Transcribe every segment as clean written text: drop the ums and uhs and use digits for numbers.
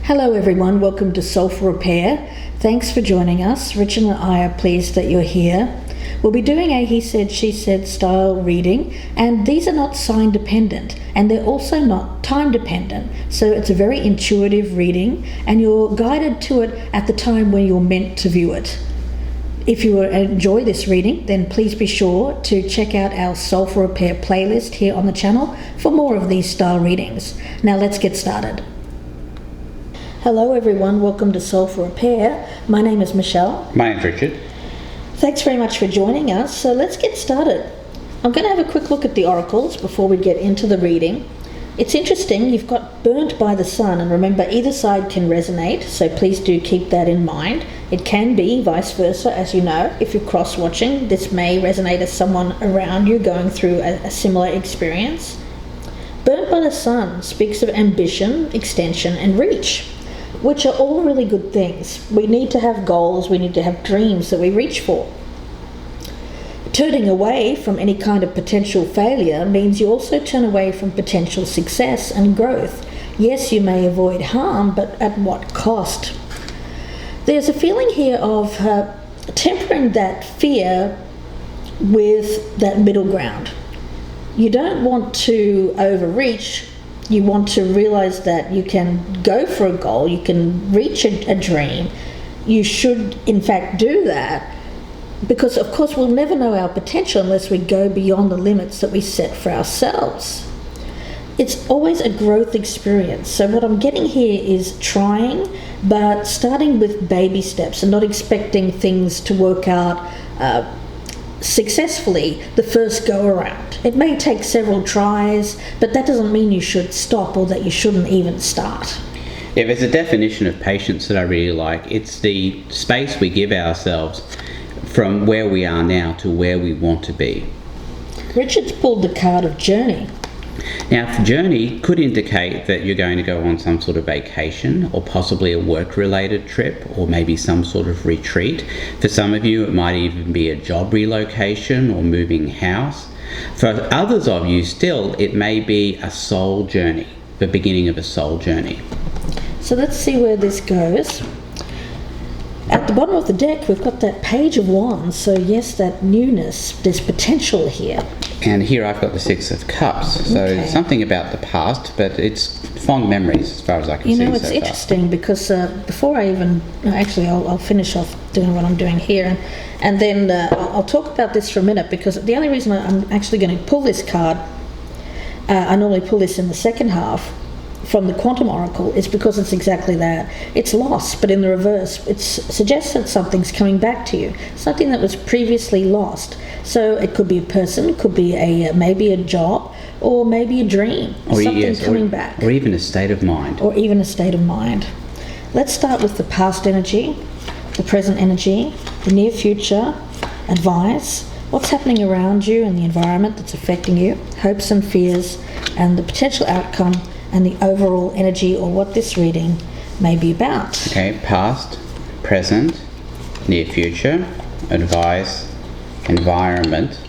Hello everyone, welcome to Soulful Repair. Thanks for joining us. Richard and I are pleased that you're here. We'll be doing a he said, she said style reading, and these are not sign dependent and they're also not time dependent. So it's a very intuitive reading and you're guided to it at the time when you're meant to view it. If you enjoy this reading, then please be sure to check out our Soulful Repair playlist here on the channel for more of these style readings. Now let's get started. Hello everyone, welcome to Soulful Repair. My name is Michelle. My name's Richard. Thanks very much for joining us. So let's get started. I'm going to have a quick look at the oracles before we get into the reading. It's interesting, you've got burnt by the sun, and remember either side can resonate, so please do keep that in mind. It can be vice versa, as you know. If you're cross-watching, this may resonate as someone around you going through a similar experience. Burnt by the sun speaks of ambition, extension and reach, which are all really good things. We need to have goals, we need to have dreams that we reach for. Turning away from any kind of potential failure means you also turn away from potential success and growth. Yes, you may avoid harm, but at what cost? There's a feeling here of tempering that fear with that middle ground. You don't want to overreach. You want to realize that you can go for a goal, you can reach a dream. You should, in fact, do that because, of course, we'll never know our potential unless we go beyond the limits that we set for ourselves. It's always a growth experience. So what I'm getting here is trying, but starting with baby steps and not expecting things to work out successfully the first go around. It may take several tries, but that doesn't mean you should stop or that you shouldn't even start. Yeah, there's a definition of patience that I really like. It's the space we give ourselves from where we are now to where we want to be. Richard's pulled the card of journey. Now, journey could indicate that you're going to go on some sort of vacation or possibly a work-related trip or maybe some sort of retreat. For some of you, it might even be a job relocation or moving house. For others of you, still, it may be a soul journey, the beginning of a soul journey. So let's see where this goes. At the bottom of the deck, we've got that Page of Wands. So yes, that newness, there's potential here. And here I've got the Six of Cups. So Okay. something about the past, but it's fond memories as far as I can see. You know, it's so interesting because before I even... Actually, I'll finish off doing what I'm doing here. And then I'll talk about this for a minute because the only reason I'm actually going to pull this card, I normally pull this in the second half, from the Quantum Oracle, is because it's exactly that. It's lost, but in the reverse. It suggests that something's coming back to you, something that was previously lost. So it could be a person, could be maybe a job, or maybe a dream, or something coming back. Or even a state of mind. Or even a state of mind. Let's start with the past energy, the present energy, the near future, advice, what's happening around you and the environment that's affecting you, hopes and fears, and the potential outcome and the overall energy or what this reading may be about. Okay, past, present, near future, advice, environment,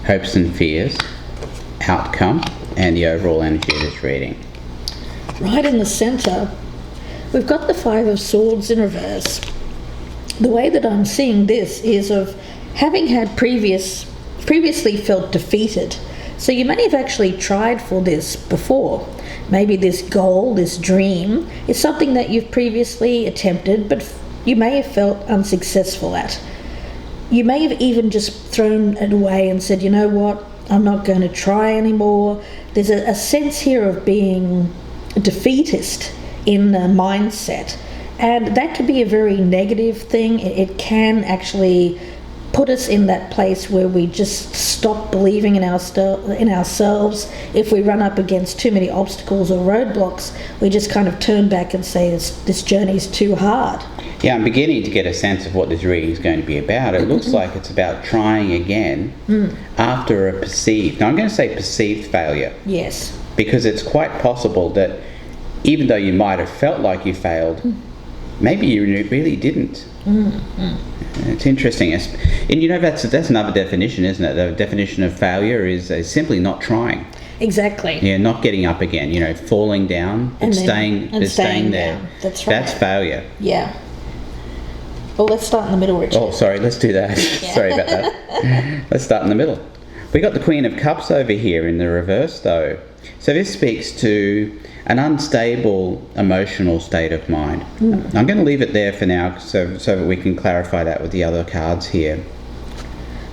hopes and fears, outcome, and the overall energy of this reading. Right in the center, we've got the Five of Swords in reverse. The way that I'm seeing this is of having had previously felt defeated. So you may have actually tried for this before. Maybe this goal, this dream, is something that you've previously attempted, but you may have felt unsuccessful at. You may have even just thrown it away and said, you know what, I'm not going to try anymore. There's a sense here of being defeatist in the mindset. And that could be a very negative thing. It can actually put us in that place where we just stop believing in ourselves. If we run up against too many obstacles or roadblocks, we just kind of turn back and say this journey is too hard. Yeah, I'm beginning to get a sense of what this reading is going to be about. It looks like it's about trying again after a perceived, now I'm going to say perceived failure. Yes. Because it's quite possible that even though you might have felt like you failed, maybe you really didn't. It's interesting. And you know, that's another definition, isn't it? The definition of failure is simply not trying. Exactly. Yeah, not getting up again, falling down, but staying there. Down. That's right. That's failure. Yeah. Well, let's start in the middle, Richard. Oh, sorry, let's do that. Yeah. Sorry about that. Let's start in the middle. We got the Queen of Cups over here in the reverse, though. So this speaks to an unstable emotional state of mind. I'm going to leave it there for now so that we can clarify that with the other cards here.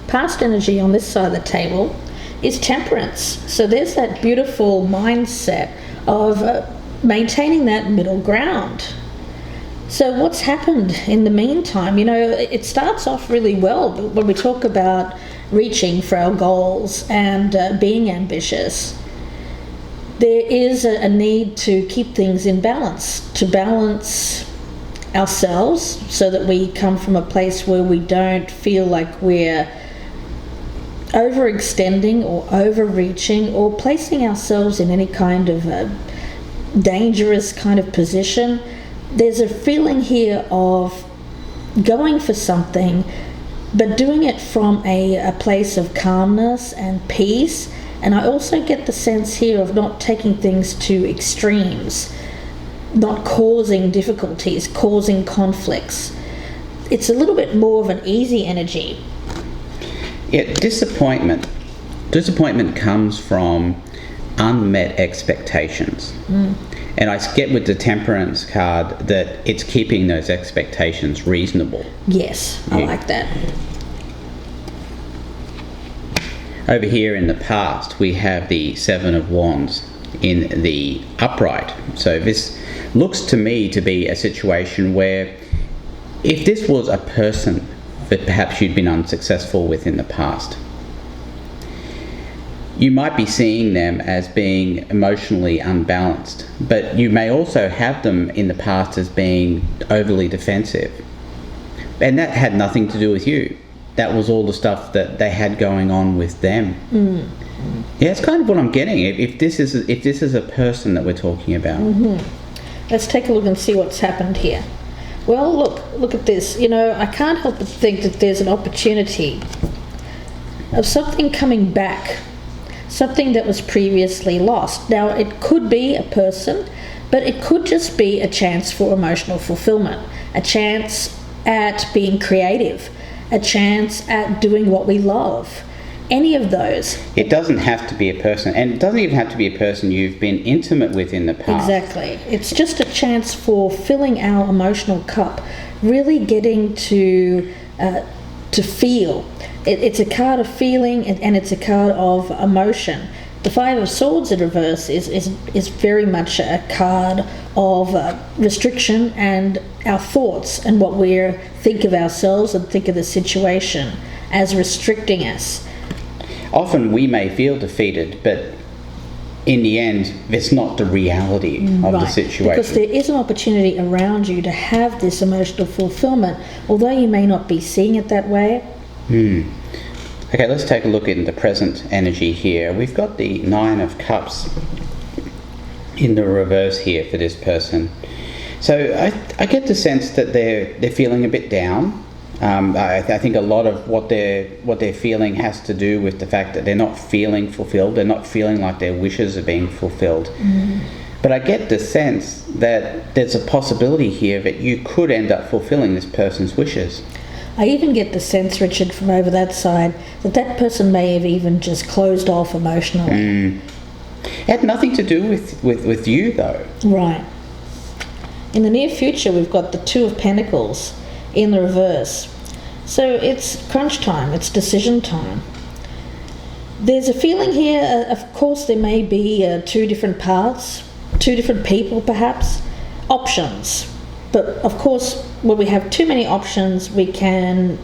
Past energy on this side of the table is temperance. So there's that beautiful mindset of maintaining that middle ground. So what's happened in the meantime? It starts off really well when we talk about reaching for our goals and being ambitious. There is a need to keep things in balance, to balance ourselves so that we come from a place where we don't feel like we're overextending or overreaching or placing ourselves in any kind of dangerous kind of position. There's a feeling here of going for something, but doing it from a place of calmness and peace. And I also get the sense here of not taking things to extremes, not causing difficulties, causing conflicts. It's a little bit more of an easy energy. Yeah, disappointment. Disappointment comes from unmet expectations. And I get with the Temperance card that it's keeping those expectations reasonable. Yes, I like that. Over here in the past, we have the Seven of Wands in the upright. So this looks to me to be a situation where if this was a person that perhaps you'd been unsuccessful with in the past, you might be seeing them as being emotionally unbalanced, but you may also have them in the past as being overly defensive. And that had nothing to do with you. That was all the stuff that they had going on with them. Yeah, it's kind of what I'm getting. If this is a person that we're talking about. Let's take a look and see what's happened here. Well, look at this. I can't help but think that there's an opportunity of something coming back. Something that was previously lost. Now, it could be a person, but it could just be a chance for emotional fulfillment, a chance at being creative, a chance at doing what we love. Any of those. It doesn't have to be a person, and it doesn't even have to be a person you've been intimate with in the past. Exactly. It's just a chance for filling our emotional cup, really getting to feel. It's a card of feeling and it's a card of emotion. The Five of Swords in reverse is very much a card of restriction and our thoughts and what we think of ourselves and think of the situation as restricting us. Often we may feel defeated, but in the end, it's not the reality of the situation. Because there is an opportunity around you to have this emotional fulfillment, although you may not be seeing it that way. Okay, let's take a look in the present energy here. We've got the Nine of Cups in the reverse here for this person. So I get the sense that they're feeling a bit down. I think a lot of what they're feeling has to do with the fact that they're not feeling fulfilled. They're not feeling like their wishes are being fulfilled. But I get the sense that there's a possibility here that you could end up fulfilling this person's wishes. I even get the sense, Richard, from over that side, that person may have even just closed off emotionally. It had nothing to do with you, though. Right. In the near future, we've got the Two of Pentacles in the reverse. So it's crunch time, it's decision time. There's a feeling here, of course there may be two different paths, two different people perhaps, options. But of course, when we have too many options, we can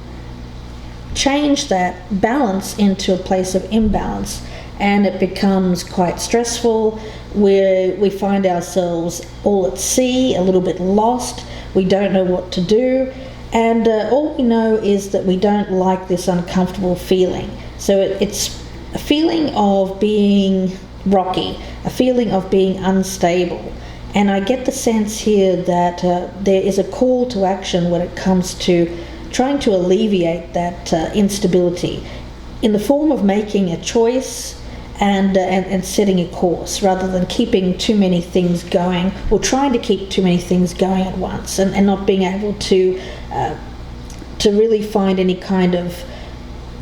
change that balance into a place of imbalance, and it becomes quite stressful, where we find ourselves all at sea, a little bit lost, we don't know what to do, and all we know is that we don't like this uncomfortable feeling. So it's a feeling of being rocky, a feeling of being unstable. And I get the sense here that there is a call to action when it comes to trying to alleviate that instability in the form of making a choice and setting a course rather than keeping too many things going, or trying to keep too many things going at once, and not being able to really find any kind of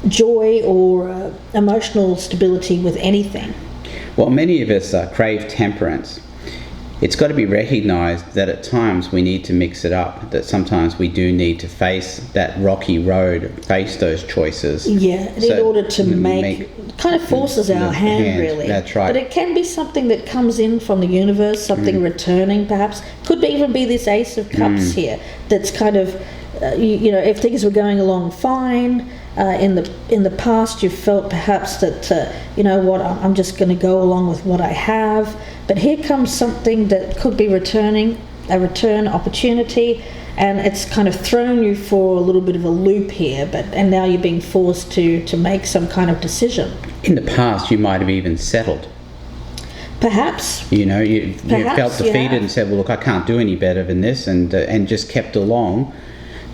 joy or emotional stability with anything. Well, many of us crave temperance. It's got to be recognised that at times we need to mix it up, that sometimes we do need to face that rocky road, face those choices. Yeah, in order to make kind of forces our hand, really. That's right. But it can be something that comes in from the universe, something returning perhaps. Could even be this Ace of Cups here that's kind of, if things were going along fine, in the past you felt perhaps that, I'm just going to go along with what I have. But here comes something that could be a return opportunity, and it's kind of thrown you for a little bit of a loop here, and now you're being forced to make some kind of decision. In the past, you might have even settled. Perhaps. You felt defeated and said, well, look, I can't do any better than this, and just kept along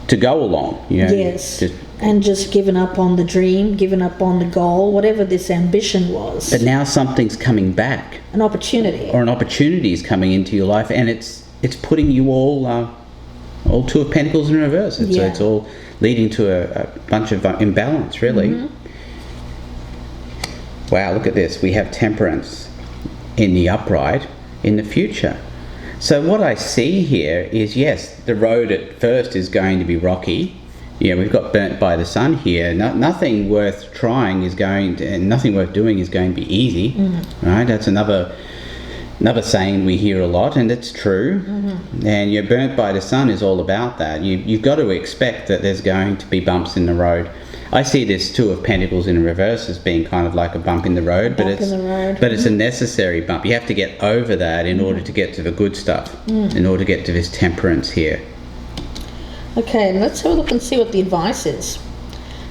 to go along. Yes. And just given up on the dream, given up on the goal, whatever this ambition was. But now something's coming back. An opportunity. Or an opportunity is coming into your life, and it's putting you all Two of Pentacles in reverse. It's all leading to a bunch of imbalance, really. Mm-hmm. Wow, look at this. We have Temperance in the upright in the future. So what I see here is, yes, the road at first is going to be rocky. We've got burnt by the sun here. Nothing worth trying is going to, and nothing worth doing is going to be easy. Mm-hmm. Right? That's another saying we hear a lot, and it's true. Mm-hmm. And you're burnt by the sun is all about that. You've got to expect that there's going to be bumps in the road. I see this Two of Pentacles in reverse as being kind of like a bump in the road, but it's a necessary bump. You have to get over that in order to get to the good stuff, in order to get to this Temperance here. Okay, let's have a look and see what the advice is.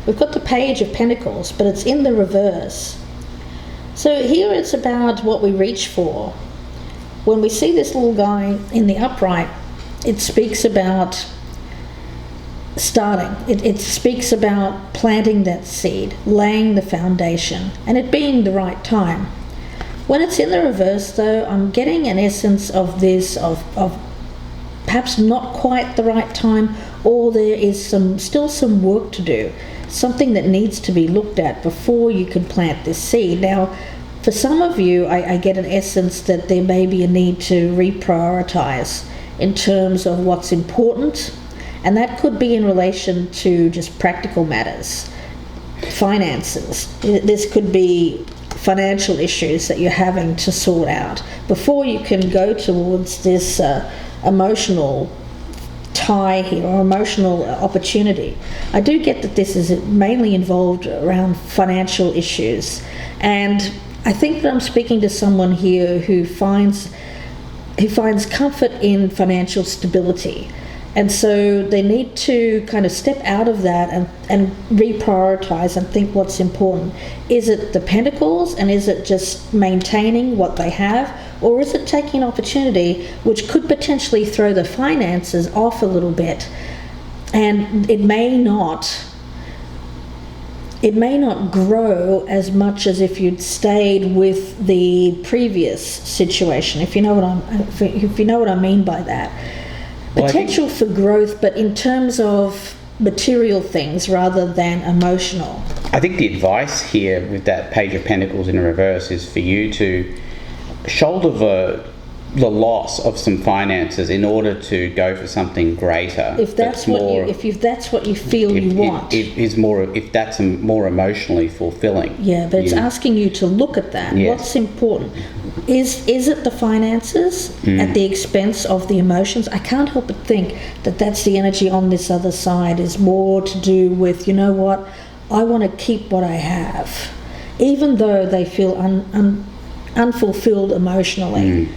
We've got the Page of Pentacles, but it's in the reverse. So here it's about what we reach for. When we see this little guy in the upright, it speaks about starting. It speaks about planting that seed, laying the foundation, and it being the right time. When it's in the reverse, though, I'm getting an essence of this, of perhaps not quite the right time, or there is still some work to do, something that needs to be looked at before you can plant this seed. Now, for some of you, I get an essence that there may be a need to reprioritize in terms of what's important, and that could be in relation to just practical matters, finances. This could be financial issues that you're having to sort out before you can go towards this emotional tie here, or emotional opportunity. I do get that this is mainly involved around financial issues, and I think that I'm speaking to someone here who finds comfort in financial stability, and so they need to kind of step out of that and reprioritize and think what's important. Is it the Pentacles, and is it just maintaining what they have, or is it taking an opportunity which could potentially throw the finances off a little bit, and it may not grow as much as if you'd stayed with the previous situation, if you know what I mean by that. Potential for growth, but in terms of material things rather than emotional. I think the advice here with that Page of Pentacles in reverse is for you to shoulder the loss of some finances in order to go for something greater. If that's what you feel you want. If that's more emotionally fulfilling. Yeah, but it's asking you to look at that. Yes. What's important? Is it the finances at the expense of the emotions? I can't help but think that that's the energy on this other side, is more to do with, I want to keep what I have, even though they feel unfulfilled emotionally.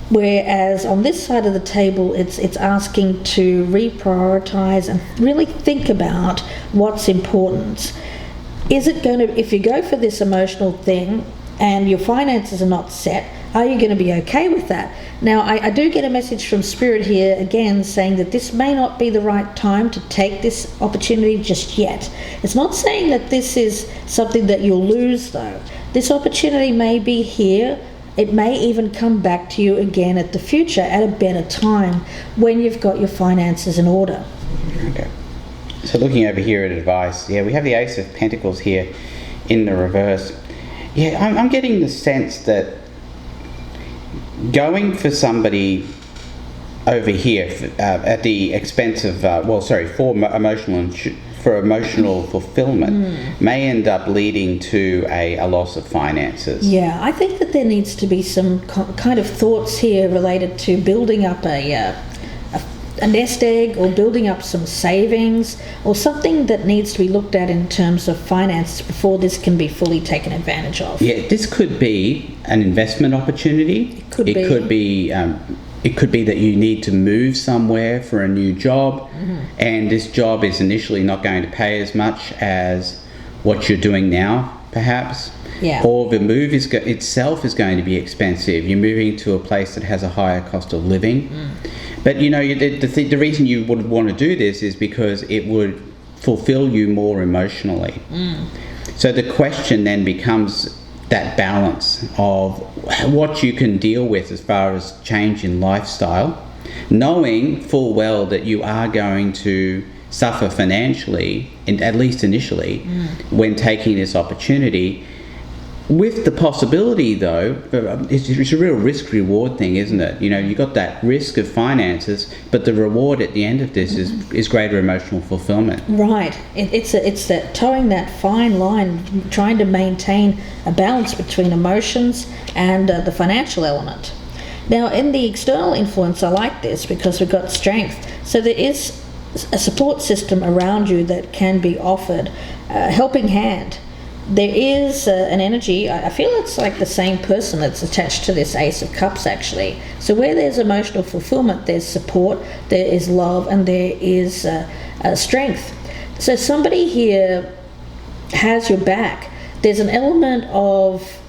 Whereas on this side of the table, it's asking to reprioritize and really think about what's important. Is it going to, if you go for this emotional thing and your finances are not set, are you going to be okay with that? Now, I do get a message from Spirit here again saying that this may not be the right time to take this opportunity just yet. It's not saying that this is something that you'll lose, though. this opportunity may be here. It may even come back to you again at the future at a better time when you've got your finances in order. Okay. So looking over here at advice, we have the Ace of Pentacles here in the reverse. I'm getting the sense that going for somebody over here at the expense of, for emotional fulfillment may end up leading to a loss of finances. Yeah, I think that there needs to be some kind of thoughts here related to building up a nest egg, or building up some savings, or something that needs to be looked at in terms of finances before this can be fully taken advantage of. Yeah, this could be an investment opportunity. It could be that you need to move somewhere for a new job, and this job is initially not going to pay as much as what you're doing now, perhaps. Yeah. Or the move itself is going to be expensive. You're moving to a place that has a higher cost of living. But the reason you would want to do this is because it would fulfill you more emotionally. So the question then becomes that balance of what you can deal with as far as change in lifestyle, knowing full well that you are going to suffer financially, at least initially, when taking this opportunity. With the possibility, though, it's a real risk-reward thing, isn't it? You've got that risk of finances, but the reward at the end of this is greater emotional fulfillment. Right. It's that towing that fine line, trying to maintain a balance between emotions and the financial element. Now, in the external influence, I like this because we've got strength. So there is a support system around you that can be offered, a helping hand. There is an energy, I feel it's like the same person that's attached to this Ace of Cups, actually. So where there's emotional fulfillment, there's support, there is love, and there is strength. So somebody here has your back. There's an element of,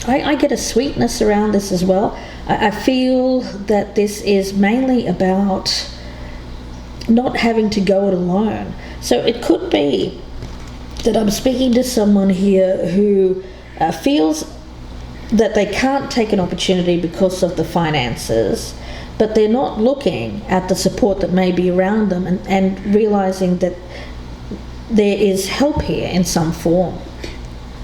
I get a sweetness around this as well. I feel that this is mainly about not having to go it alone. So it could be that I'm speaking to someone here who feels that they can't take an opportunity because of the finances, but they're not looking at the support that may be around them and realizing that there is help here in some form.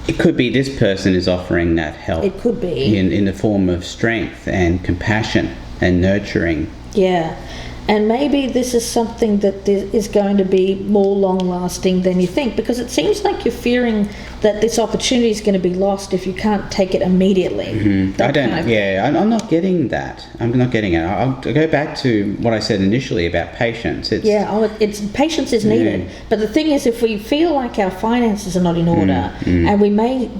It could be this person is offering that help. It could be. In the form of strength and compassion and nurturing. Yeah. And maybe this is something that is going to be more long-lasting than you think, because it seems like you're fearing that this opportunity is going to be lost if you can't take it immediately. I'm not getting that. I'm not getting it. I'll go back to what I said initially about patience. Patience is needed. But the thing is, if we feel like our finances are not in order, and we may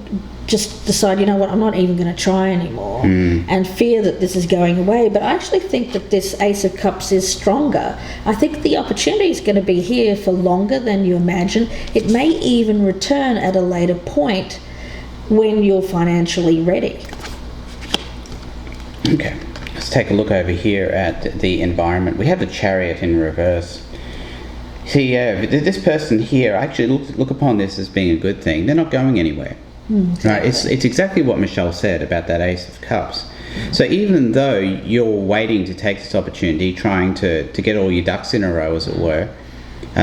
just decide, you know what, I'm not even going to try anymore, and fear that this is going away. But I actually think that this Ace of Cups is stronger. I think the opportunity is going to be here for longer than you imagine. It may even return at a later point when you're financially ready. Okay, let's take a look over here at the environment. We have the Chariot in reverse. See, this person here, I actually look upon this as being a good thing. They're not going anywhere. Right, it's exactly what Michelle said about that Ace of Cups. So even though you're waiting to take this opportunity, trying to get all your ducks in a row, as it were,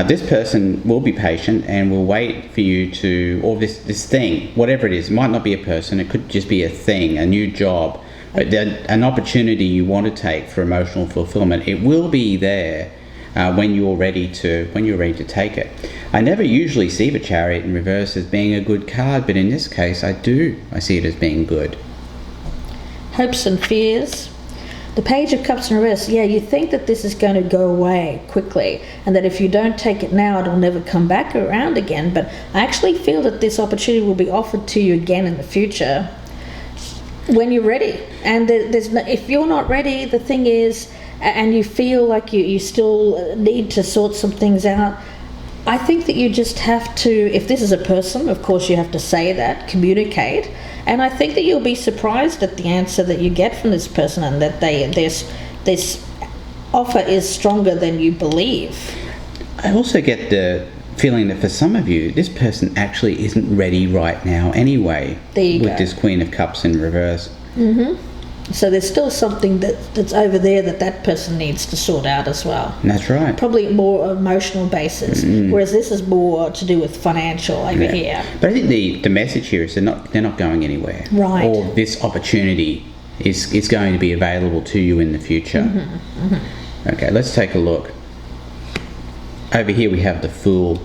this person will be patient and will wait for you to, or this thing, whatever it is, it might not be a person, it could just be a thing, a new job, but an opportunity you want to take for emotional fulfillment. It will be there when you're ready to take it. I never usually see the Chariot in reverse as being a good card, but in this case I see it as being good. Hopes and fears. The Page of Cups in reverse, you think that this is going to go away quickly, and that if you don't take it now, it'll never come back around again. But I actually feel that this opportunity will be offered to you again in the future when you're ready. And if you're not ready, the thing is, and you feel like you still need to sort some things out, I think that you just have to, if this is a person, of course you have to say that, communicate, and I think that you'll be surprised at the answer that you get from this person, and that this offer is stronger than you believe. I also get feeling that for some of you, this person actually isn't ready right now anyway. There you with go. this Queen of Cups in reverse. So there's still something that's over there that person needs to sort out as well. And that's right. Probably more emotional basis, whereas this is more to do with financial over here. But I think the message here is they're not going anywhere. Right. Or this opportunity is going to be available to you in the future. Okay, let's take a look. Over here we have the Fool.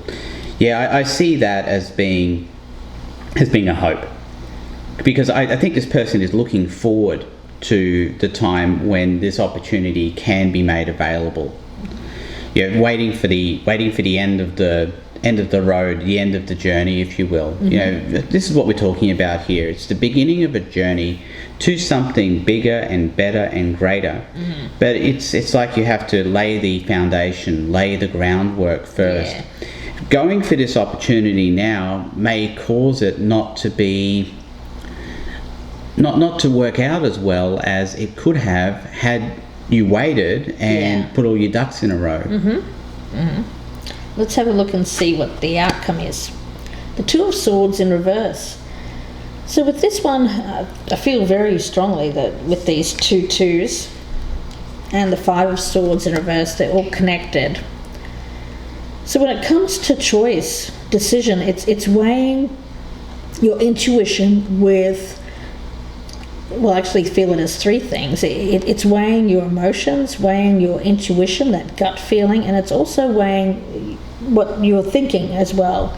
Yeah, I see that as being a hope, because I think this person is looking forward to the time when this opportunity can be made available. Waiting for the end of the road, the end of the journey, if you will. This is what we're talking about here. It's the beginning of a journey to something bigger and better and greater. But it's like you have to lay the foundation, lay the groundwork first. Yeah. Going for this opportunity now may cause it not to be not to work out as well as it could have had you waited and put all your ducks in a row. Let's have a look and see what the outcome is. The Two of Swords in reverse. So with this one, I feel very strongly that with these two twos and the Five of Swords in reverse, they're all connected. So when it comes to choice, decision, it's weighing your intuition with, well, I actually feel it as three things. It's weighing your emotions, weighing your intuition, that gut feeling, and it's also weighing what you're thinking as well,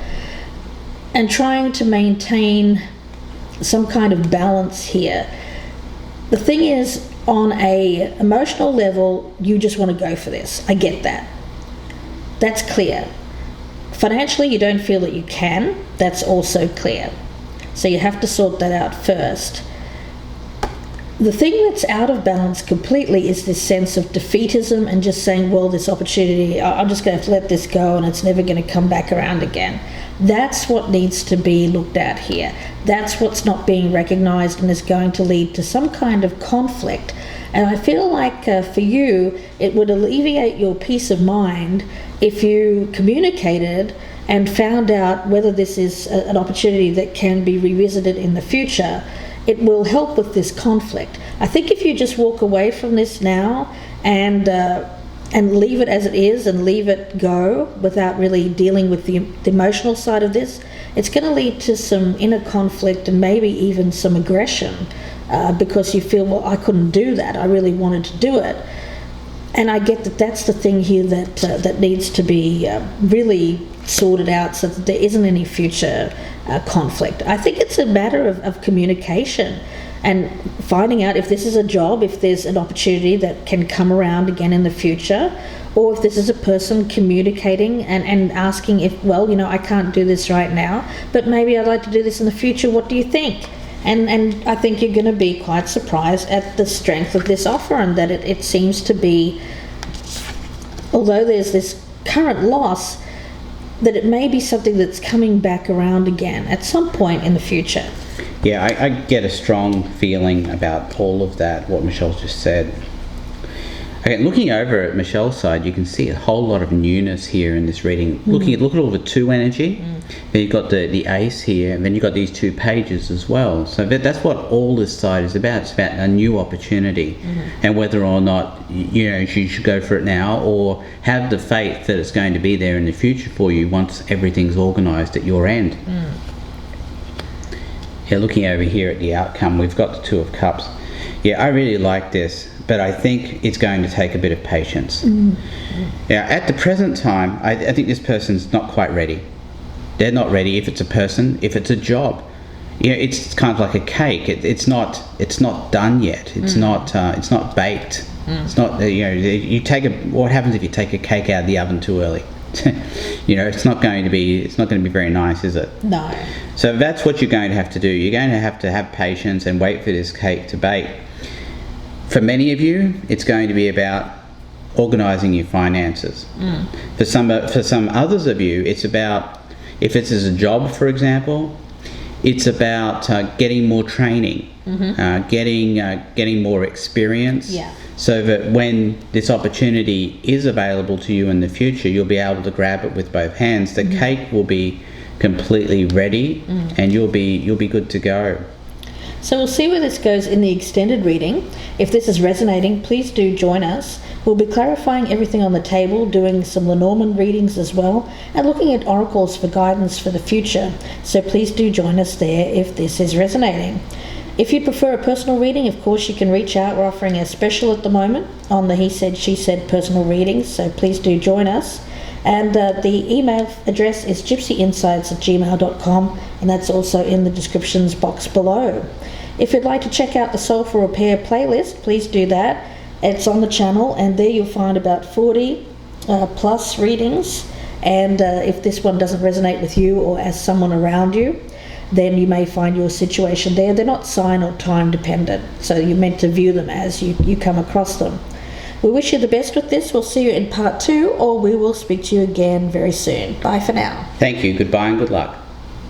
and trying to maintain some kind of balance here. The thing is, on a emotional level, you just want to go for this. I get that. That's clear. Financially, you don't feel that you can. That's also clear. So you have to sort that out first. The thing that's out of balance completely is this sense of defeatism and just saying, well, this opportunity, I'm just going to have to let this go and it's never going to come back around again. That's what needs to be looked at here. That's what's not being recognized and is going to lead to some kind of conflict. And I feel like for you, it would alleviate your peace of mind if you communicated and found out whether this is an opportunity that can be revisited in the future. It will help with this conflict. I think if you just walk away from this now and leave it as it is and leave it go without really dealing with the emotional side of this, it's going to lead to some inner conflict and maybe even some aggression because you feel, well, I couldn't do that. I really wanted to do it. And I get that that's the thing here that needs to be really sorted out so that there isn't any future conflict. I think it's a matter of communication and finding out if this is a job, if there's an opportunity that can come around again in the future, or if this is a person communicating and asking if, well, I can't do this right now, but maybe I'd like to do this in the future. What do you think? And I think you're going to be quite surprised at the strength of this offer and that it seems to be, although there's this current loss, that it may be something that's coming back around again at some point in the future. Yeah, I get a strong feeling about all of that, what Michelle just said. Okay, looking over at Michelle's side, you can see a whole lot of newness here in this reading. Look at all the two energy. Then you've got the ace here, and then you've got these two pages as well. So that's what all this side is about. It's about a new opportunity, and whether or not you should go for it now, or have the faith that it's going to be there in the future for you once everything's organised at your end. Yeah, looking over here at the outcome, we've got the Two of Cups. Yeah, I really like this, but I think it's going to take a bit of patience. Yeah, at the present time, I think this person's not quite ready. They're not ready if it's a person, if it's a job. It's kind of like a cake. It's not done yet. It's not baked. It's not. You take what happens if you take a cake out of the oven too early? It's not going to be very nice, is it? No. So that's what you're going to have to do. You're going to have patience and wait for this cake to bake. For many of you, it's going to be about organising your finances. For some others of you, it's about, if it's as a job, for example, It's about getting more training, getting more experience, so that when this opportunity is available to you in the future, you'll be able to grab it with both hands. The cake will be completely ready, and you'll be good to go. So we'll see where this goes in the extended reading. If this is resonating, please do join us. We'll be clarifying everything on the table, doing some Lenormand readings as well, and looking at oracles for guidance for the future. So please do join us there if this is resonating. If you prefer a personal reading, of course, you can reach out. We're offering a special at the moment on the He Said, She Said personal readings, so please do join us. And the email address is gypsyinsights@gmail.com, and that's also in the descriptions box below. If you'd like to check out the Soulful Repair playlist, please do that. It's on the channel, and there you'll find about 40 plus readings. And if this one doesn't resonate with you or as someone around you, then you may find your situation there. They're not sign or time dependent, so you're meant to view them as you come across them. We wish you the best with this. We'll see you in part 2, or we will speak to you again very soon. Bye for now. Thank you. Goodbye and good luck.